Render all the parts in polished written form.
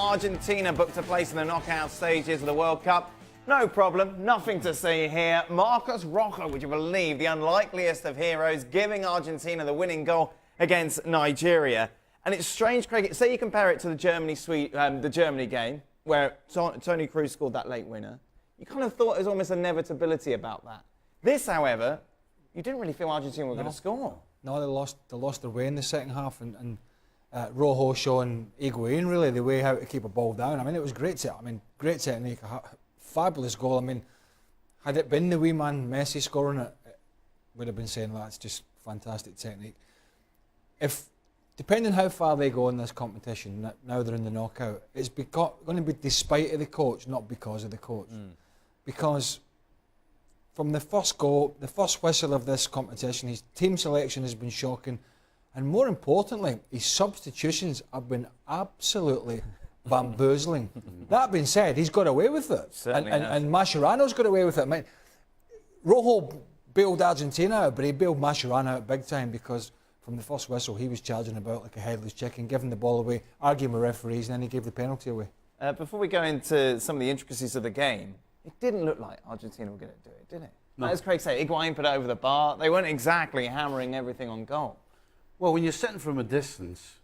Argentina booked a place in the knockout stages of the World Cup. No problem, nothing to see here. Marcos Rojo, would you believe, the unlikeliest of heroes, giving Argentina the winning goal against Nigeria. And it's strange, Craig, say you compare it to the Germany game, where Toni Kroos scored that late winner. You kind of thought there was almost inevitability about that. This, however, you didn't really feel Argentina were going to score. No, they lost their way in the second half, and Rojo showing Higuain really the way how to keep a ball down. I mean, it was great technique, a fabulous goal. I mean, had it been the wee man Messi scoring it, would have been saying that's just fantastic technique. Depending how far they go in this competition, now they're in the knockout, it's going to be despite of the coach, not because of the coach. Because from the first goal, the first whistle of this competition, his team selection has been shocking. And more importantly, his substitutions have been absolutely bamboozling. That being said, he's got away with it. And Mascherano's got away with it. I mean, Rojo bailed Argentina out, but he bailed Mascherano out big time because from the first whistle, he was charging about like a headless chicken, giving the ball away, arguing with referees, and then he gave the penalty away. Before we go into some of the intricacies of the game, it didn't look like Argentina were going to do it, did it? No. As Craig said, Higuain put it over the bar. They weren't exactly hammering everything on goal. Well, when you're sitting from a distance,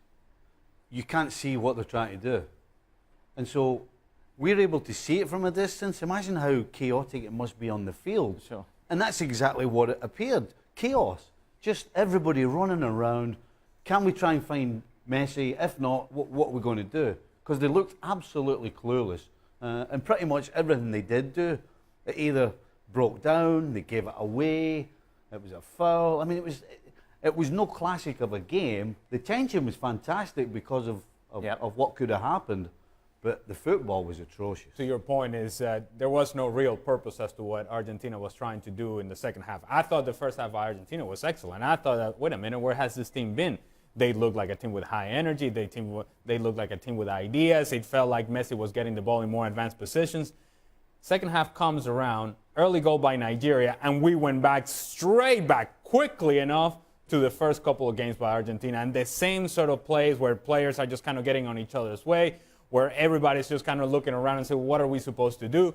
you can't see what they're trying to do. And so we're able to see it from a distance. Imagine how chaotic it must be on the field. Sure. And that's exactly what it appeared. Chaos. Just everybody running around. Can we try and find Messi? If not, what are we going to do? Because they looked absolutely clueless. And pretty much everything they did do, it either broke down, they gave it away, it was a foul. I mean, it was no classic of a game. The tension was fantastic because of what could have happened, but the football was atrocious. So your point is that there was no real purpose as to what Argentina was trying to do in the second half. I thought the first half of Argentina was excellent. I thought, that, wait a minute, where has this team been? They looked like a team with high energy. They looked like a team with ideas. It felt like Messi was getting the ball in more advanced positions. Second half comes around, early goal by Nigeria, and we went straight back quickly enough to the first couple of games by Argentina. And the same sort of plays where players are just kind of getting on each other's way, where everybody's just kind of looking around and saying, what are we supposed to do?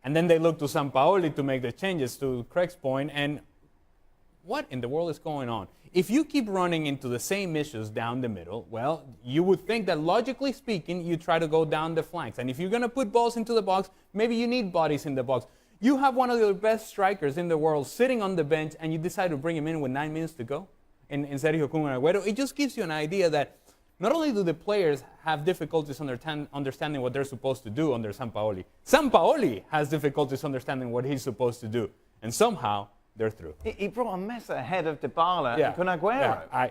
And then they look to Sampaoli to make the changes, to Craig's point, and what in the world is going on? If you keep running into the same issues down the middle, well, you would think that logically speaking, you try to go down the flanks. And if you're going to put balls into the box, maybe you need bodies in the box. You have one of the best strikers in the world sitting on the bench, and you decide to bring him in with 9 minutes to go in Sergio Kun Agüero. It just gives you an idea that not only do the players have difficulties understanding what they're supposed to do under Sampaoli, Sampaoli has difficulties understanding what he's supposed to do. And somehow, they're through. He brought a Mesa ahead of Dybala and Kun Agüero.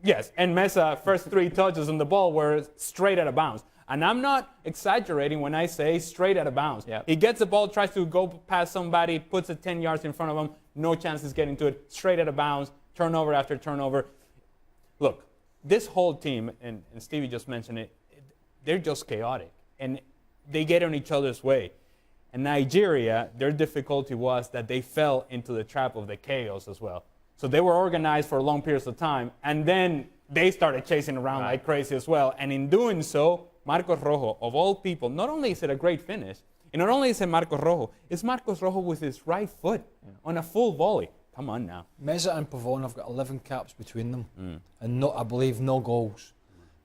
Yes, and Mesa, first 3 touches on the ball were straight out of bounds. And I'm not exaggerating when I say straight out of bounds. Yep. He gets the ball, tries to go past somebody, puts it 10 yards in front of him, no chances getting to it, straight out of bounds, turnover after turnover. Look, this whole team, and Stevie just mentioned it, they're just chaotic. And they get on each other's way. And Nigeria, their difficulty was that they fell into the trap of the chaos as well. So they were organized for long periods of time, and then they started chasing around like crazy as well. And in doing so, Marcos Rojo, of all people, not only is it a great finish, and not only is it Marcos Rojo, it's Marcos Rojo with his right foot on a full volley. Come on now. Meza and Pavon have got 11 caps between them, and I believe no goals.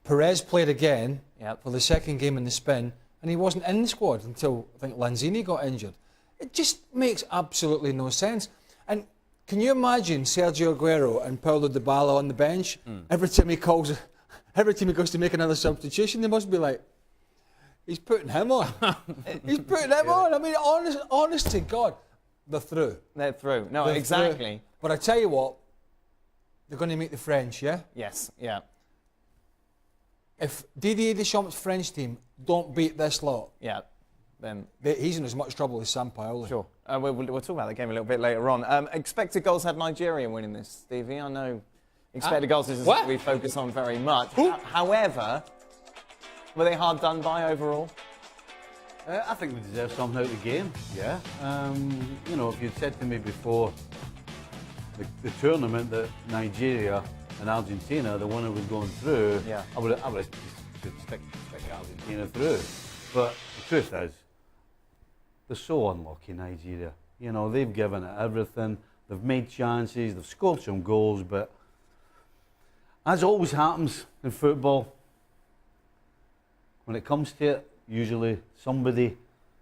Perez played again for the second game in the spin, and he wasn't in the squad until, I think, Lanzini got injured. It just makes absolutely no sense. And can you imagine Sergio Agüero and Paulo Dybala on the bench? Every time he goes to make another substitution, they must be like, he's putting him on. He's putting him on. I mean, honest to God, they're through. They're through. No, exactly. Through. But I tell you what, they're going to meet the French, yeah? Yes, yeah. If Didier Deschamps' French team don't beat this lot, then he's in as much trouble as Sampaoli. Sure. We'll talk about the game a little bit later on. Expected goals had Nigeria winning this, Stevie. I know expected goals isn't something we focus on very much. However, were they hard done by overall? I think they deserve something out of the game, yeah. You know, if you'd said to me before the tournament that Nigeria and Argentina, the winner was going through, I would have stick see Argentina through. But the truth is, they're so unlucky, Nigeria. You know, they've given it everything. They've made chances, they've scored some goals, but as always happens in football, when it comes to it, usually somebody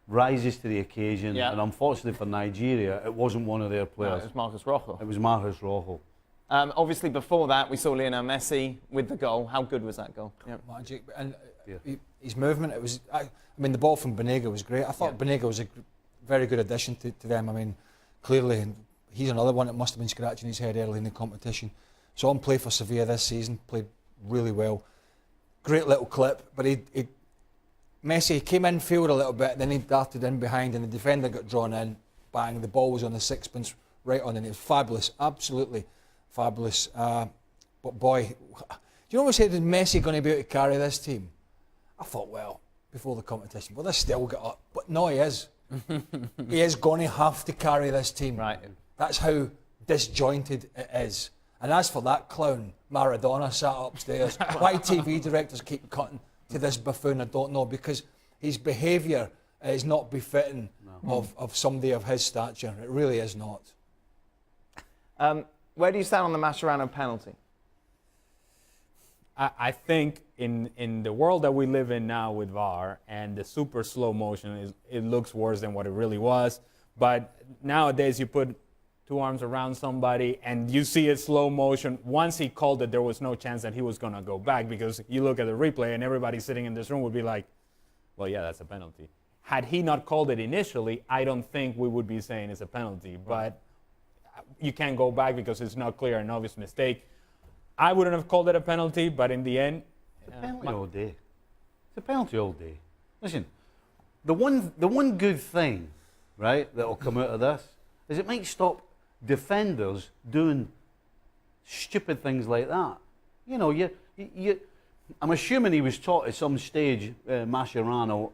rises to the occasion, and unfortunately for Nigeria, it wasn't one of their players. No, it was Marcos Rojo. It was Marcos Rojo. Obviously, before that, we saw Lionel Messi with the goal. How good was that goal? Yep. Magic. And his movement, it was. I mean, the ball from Banega was great. I thought Banega was a very good addition to them. I mean, clearly, and he's another one that must have been scratching his head early in the competition. Saw him play for Sevilla this season, played really well. Great little clip, but Messi came in field a little bit, then he darted in behind, and the defender got drawn in. Bang! The ball was on the sixpence, right on, and it was fabulous, absolutely fabulous. But boy, do you know what we said? Is Messi going to be able to carry this team? I thought, well, before the competition, well, they still got up, but no, he is. He is going to have to carry this team. Right. That's how disjointed it is. And as for that clown, Maradona sat upstairs. Why TV directors keep cutting to this buffoon, I don't know, because his behaviour is not befitting of somebody of his stature. It really is not. Where do you stand on the Mascherano penalty? I think in the world that we live in now with VAR and the super slow motion, it looks worse than what it really was. But nowadays you put two arms around somebody and you see it slow motion. Once he called it, there was no chance that he was going to go back, because you look at the replay and everybody sitting in this room would be like, well, yeah, that's a penalty. Had he not called it initially, I don't think we would be saying it's a penalty. But you can't go back because it's not clear, an obvious mistake. I wouldn't have called it a penalty, but in the end... It's a penalty all day. It's a penalty all day. Listen, the one good thing, right, that will come out of this is it might stop defenders doing stupid things like that. You know, I'm assuming he was taught at some stage, Mascherano,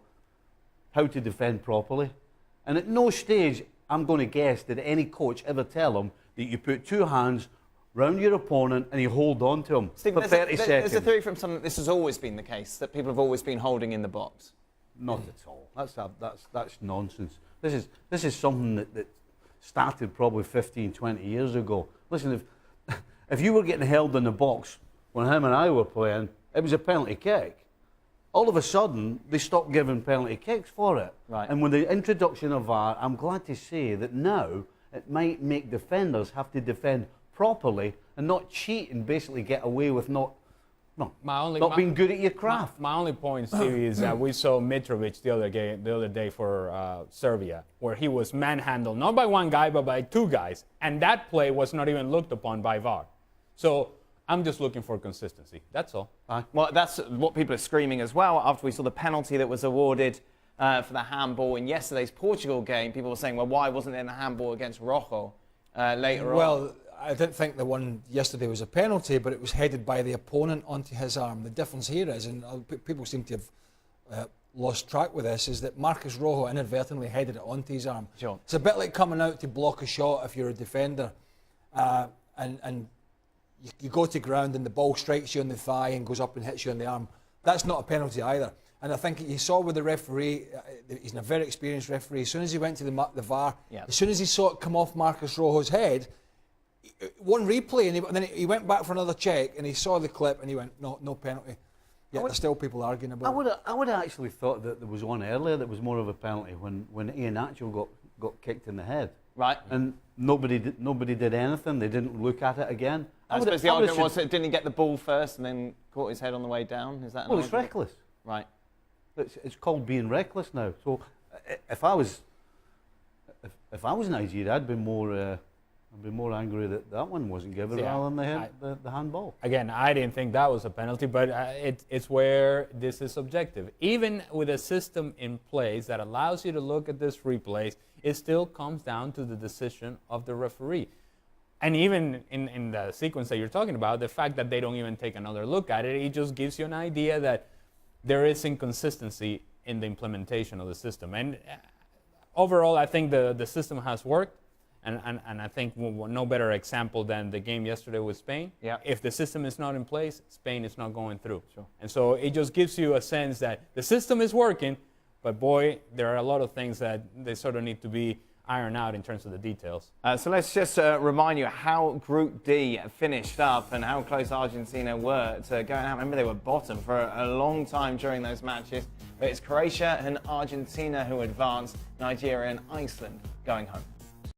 how to defend properly. And at no stage, I'm going to guess, did any coach ever tell him that you put two hands round your opponent and you hold on to him for 30 seconds. There's a theory from some that this has always been the case, that people have always been holding in the box. Not at all. That's nonsense. This is something that started probably 15, 20 years ago. Listen, if you were getting held in the box when him and I were playing, it was a penalty kick. All of a sudden, they stopped giving penalty kicks for it. Right. And with the introduction of VAR, I'm glad to say that now it might make defenders have to defend properly and not cheat and basically get away with not being good at your craft. My only point, Steve, is that we saw Mitrovic the other day for Serbia, where he was manhandled, not by one guy, but by two guys. And that play was not even looked upon by VAR. So I'm just looking for consistency. That's all. Well, that's what people are screaming as well after we saw the penalty that was awarded for the handball in yesterday's Portugal game. People were saying, well, why wasn't there a handball against Rojo later on? Well, I didn't think the one yesterday was a penalty, but it was headed by the opponent onto his arm. The difference here is, and people seem to have lost track with this, is that Marcos Rojo inadvertently headed it onto his arm. Sure. It's a bit like coming out to block a shot if you're a defender, and you go to ground and the ball strikes you on the thigh and goes up and hits you on the arm. That's not a penalty either. And I think you saw with the referee, he's a very experienced referee. As soon as he went to the VAR, as soon as he saw it come off Marcos Rojo's head, one replay, and then he went back for another check, and he saw the clip, and he went, no penalty. Yet there's still people arguing about it. I would have actually thought that there was one earlier that was more of a penalty when Ian Achel got kicked in the head. Right. And nobody did anything. They didn't look at it again. I suppose the argument was that didn't he get the ball first and then caught his head on the way down? Is that? Well, it's reckless. Right. It's called being reckless now. So if I was Nigeria, I'd be more angry that one wasn't given rather than the handball. Again, I didn't think that was a penalty, but it's where this is subjective. Even with a system in place that allows you to look at this replays, it still comes down to the decision of the referee. And even in the sequence that you're talking about, the fact that they don't even take another look at it, it just gives you an idea that there is inconsistency in the implementation of the system. And overall, I think the system has worked. And I think no better example than the game yesterday with Spain. Yeah. If the system is not in place, Spain is not going through. Sure. And so it just gives you a sense that the system is working, but boy, there are a lot of things that they sort of need to be ironed out in terms of the details. So let's just remind you how Group D finished up and how close Argentina were to going out. Remember, they were bottom for a long time during those matches. But it's Croatia and Argentina who advanced, Nigeria and Iceland going home.